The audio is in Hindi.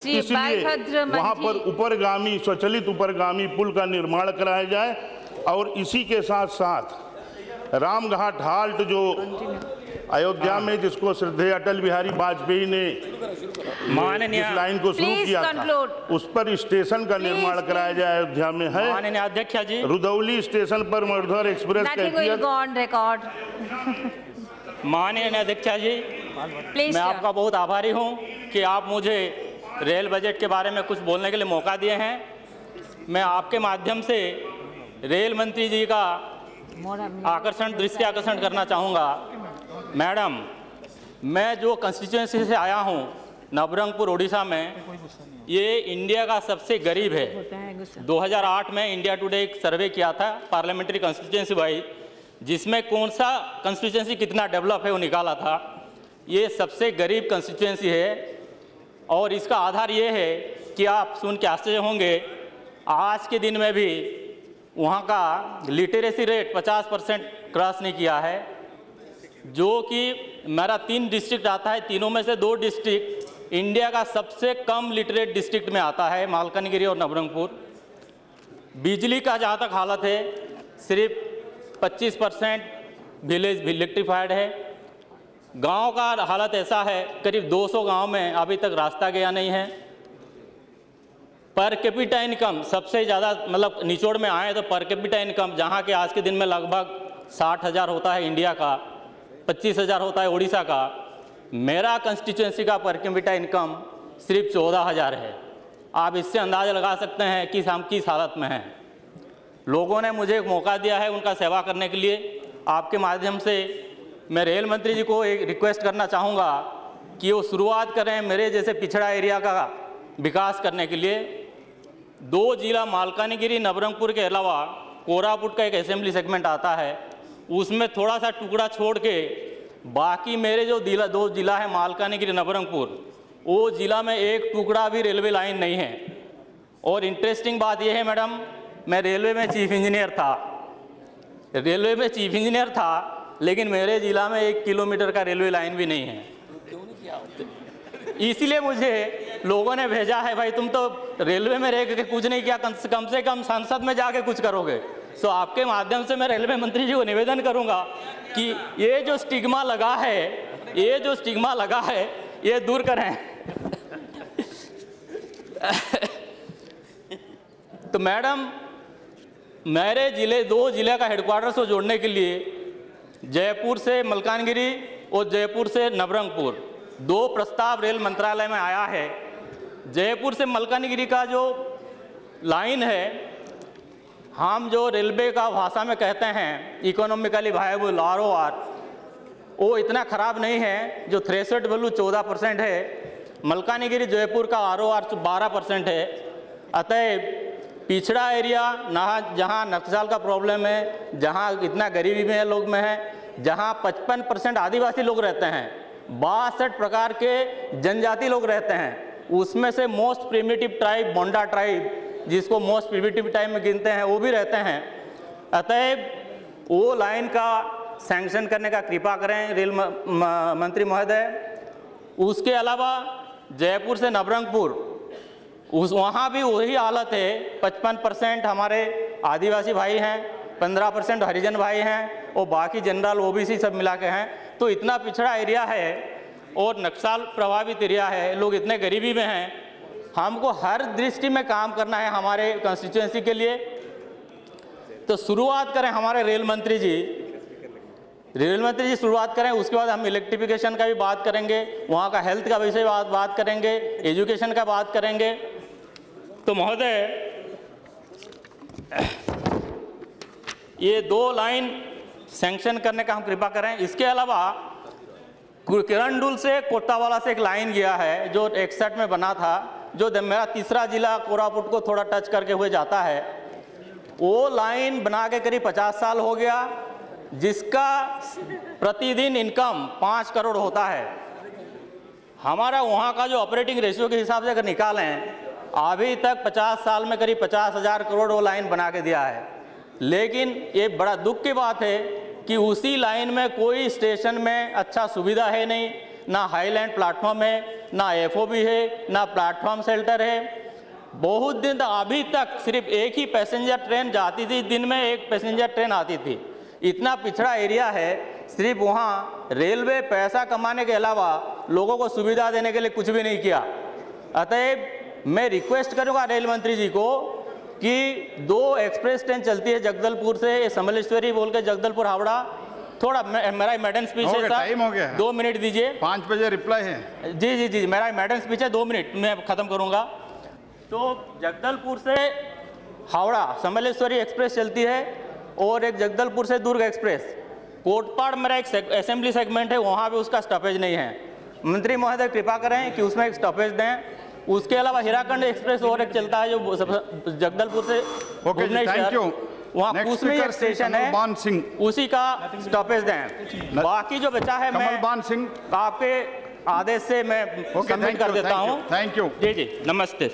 इसलिए वहां पर ऊपरगामी स्वचालित ऊपरगामी पुल का निर्माण कराया जाए और इसी के साथ साथ रामघाट हाल्ट जो अयोध्या में जिसको श्रद्धेय अटल बिहारी वाजपेयी ने इस लाइन को शुरू किया था, उस पर स्टेशन का निर्माण कराया जाए। अयोध्या में है माननीय अध्यक्ष जी, रुदौली स्टेशन पर मरुधर एक्सप्रेस माननीय अध्यक्ष जी, मैं आपका बहुत आभारी हूं कि आप मुझे रेल बजट के बारे में कुछ बोलने के लिए मौका दिए हैं। मैं आपके माध्यम से रेल मंत्री जी का दृष्टि आकर्षण करना चाहूँगा। मैडम, मैं जो कंस्टिट्यूएंसी से आया हूँ नवरंगपुर उड़ीसा में, ये इंडिया का सबसे गरीब है। 2008 में इंडिया टुडे एक सर्वे किया था पार्लियामेंट्री कंस्टिट्यूएंसी वाइज, जिसमें कौन सा कंस्टिट्यूएंसी कितना डेवलप है वो निकाला था। ये सबसे गरीब कंस्टिट्यूएंसी है और इसका आधार ये है कि आप सुन के आश्चर्य होंगे, आज के दिन में भी वहाँ का लिटरेसी रेट 50% क्रॉस नहीं किया है, जो कि मेरा 3 डिस्ट्रिक्ट आता है, तीनों में से 2 डिस्ट्रिक्ट इंडिया का सबसे कम लिटरेट डिस्ट्रिक्ट में आता है, मालकानगिरी और नवरंगपुर। बिजली का जहाँ तक हालत है, सिर्फ 25% विलेज इलेक्ट्रीफाइड है। गांव का हालत ऐसा है, करीब 200 गांव में अभी तक रास्ता गया नहीं है। पर कैपिटा इनकम सबसे ज़्यादा, मतलब निचोड़ में आए तो पर कैपिटा इनकम जहां के आज के दिन में लगभग 60,000 होता है इंडिया का, 25,000 होता है उड़ीसा का। मेरा कंस्टिट्यूएंसी का पर कैपिटा इनकम सिर्फ 14,000 है। आप इससे अंदाज़ा लगा सकते हैं कि हम किस हालत में हैं। लोगों ने मुझे एक मौका दिया है उनका सेवा करने के लिए। आपके माध्यम से मैं रेल मंत्री जी को एक रिक्वेस्ट करना चाहूँगा कि वो शुरुआत करें मेरे जैसे पिछड़ा एरिया का विकास करने के लिए। 2 जिला मालकानगिरी नवरंगपुर के अलावा कोरापुट का एक असेंबली सेगमेंट आता है, उसमें थोड़ा सा टुकड़ा छोड़ के बाकी मेरे जो 2 जिला है मालकानगिरी नवरंगपुर, वो जिला में एक टुकड़ा भी रेलवे लाइन नहीं है। और इंटरेस्टिंग बात यह है मैडम, मैं रेलवे में चीफ इंजीनियर था, लेकिन मेरे जिला में 1 किलोमीटर का रेलवे लाइन भी नहीं है। इसीलिए मुझे लोगों ने भेजा है, भाई तुम तो रेलवे में रह के कुछ नहीं किया, कम से कम संसद में जाके कुछ करोगे। सो आपके माध्यम से मैं रेलवे मंत्री जी को निवेदन करूंगा कि ये जो स्टिग्मा लगा है ये दूर करें। तो मैडम, मेरे जिले 2 जिले का हेडक्वार्टर को जोड़ने के लिए जयपुर से मलकानगिरी और जयपुर से नवरंगपुर 2 प्रस्ताव रेल मंत्रालय में आया है। जयपुर से मलकानगिरी का जो लाइन है, हम जो रेलवे का भाषा में कहते हैं इकोनॉमिकली वायबल ROR, वो इतना ख़राब नहीं है। जो थ्रेशोल्ड वैल्यू 14% है, मलकानगिरी जयपुर का ROR 12% है। अतः पिछड़ा एरिया जहाँ नक्सल का प्रॉब्लम है, जहाँ इतना गरीबी में लोग में है, जहाँ 55% आदिवासी लोग रहते हैं, 62 प्रकार के जनजाति लोग रहते हैं, उसमें से मोस्ट प्रिमिटिव ट्राइब मोंडा ट्राइब, जिसको मोस्ट प्रिमिटिव ट्राइब में गिनते हैं, वो भी रहते हैं। अतएव वो लाइन का सैंक्शन करने का कृपा करें रेल मंत्री महोदय। उसके अलावा जयपुर से नवरंगपुर, वहाँ भी वही हालत है। 55% हमारे आदिवासी भाई हैं, 15% हरिजन भाई हैं और बाकी जनरल OBC सब मिला के हैं। तो इतना पिछड़ा एरिया है और नक्सल प्रभावित एरिया है, लोग इतने गरीबी में हैं। हमको हर दृष्टि में काम करना है हमारे कंस्टिट्यूएंसी के लिए। तो शुरुआत करें हमारे रेल मंत्री जी शुरुआत करें। उसके बाद हम इलेक्ट्रिफिकेशन का भी बात करेंगे, वहाँ का हेल्थ का विषय बात करेंगे, एजुकेशन का बात करेंगे। तो महोदय, ये 2 लाइन सैंक्शन करने का हम कृपा करें। इसके अलावा किरंदुल से कोटावाला से एक लाइन गया है जो 61 में बना था, जो मेरा तीसरा जिला कोरापुट को थोड़ा टच करके हुए जाता है। वो लाइन बना के करीब 50 साल हो गया, जिसका प्रतिदिन इनकम 5 करोड़ होता है। हमारा वहाँ का जो ऑपरेटिंग रेशियो के हिसाब से अगर निकालें, अभी तक 50 साल में करीब 50,000 करोड़ वो लाइन बना के दिया है। लेकिन ये बड़ा दुख की बात है कि उसी लाइन में कोई स्टेशन में अच्छा सुविधा है नहीं, ना हाईलैंड प्लेटफॉर्म है, ना एफओबी है, ना प्लेटफॉर्म शेल्टर है। बहुत दिन अभी तक सिर्फ एक ही पैसेंजर ट्रेन जाती थी, दिन में एक पैसेंजर ट्रेन आती थी। इतना पिछड़ा एरिया है, सिर्फ वहाँ रेलवे पैसा कमाने के अलावा लोगों को सुविधा देने के लिए कुछ भी नहीं किया। अतएव मैं रिक्वेस्ट करूँगा रेल मंत्री जी को कि 2 एक्सप्रेस ट्रेन चलती है जगदलपुर से, समलेश्वरी बोल के जगदलपुर हावड़ा। थोड़ा मेरा मैडम स्पीच है, टाइम हो गया, 2 मिनट दीजिए। 5 बजे रिप्लाई है। जी जी जी, मेरा मैडम स्पीच है, 2 मिनट में ख़त्म करूँगा। तो जगदलपुर से हावड़ा समलेश्वरी एक्सप्रेस चलती है और एक जगदलपुर से दुर्ग एक्सप्रेस। कोटपाड़ मेरा एक असेंबली सेगमेंट है, वहाँ पे उसका स्टॉपेज नहीं है। मंत्री महोदय कृपा करें कि उसमें एक स्टॉपेज दें। उसके अलावा हीराखंड एक्सप्रेस और एक चलता है जो जगदलपुर से भुवनेश्वर, वहाँ कुसमी एक स्टेशन है, उसी का स्टॉपेज दें। बाकी जो बचा है मैं आपके आदेश से मैं सबमिट कर देता हूँ। Thank you. जी जी, नमस्ते।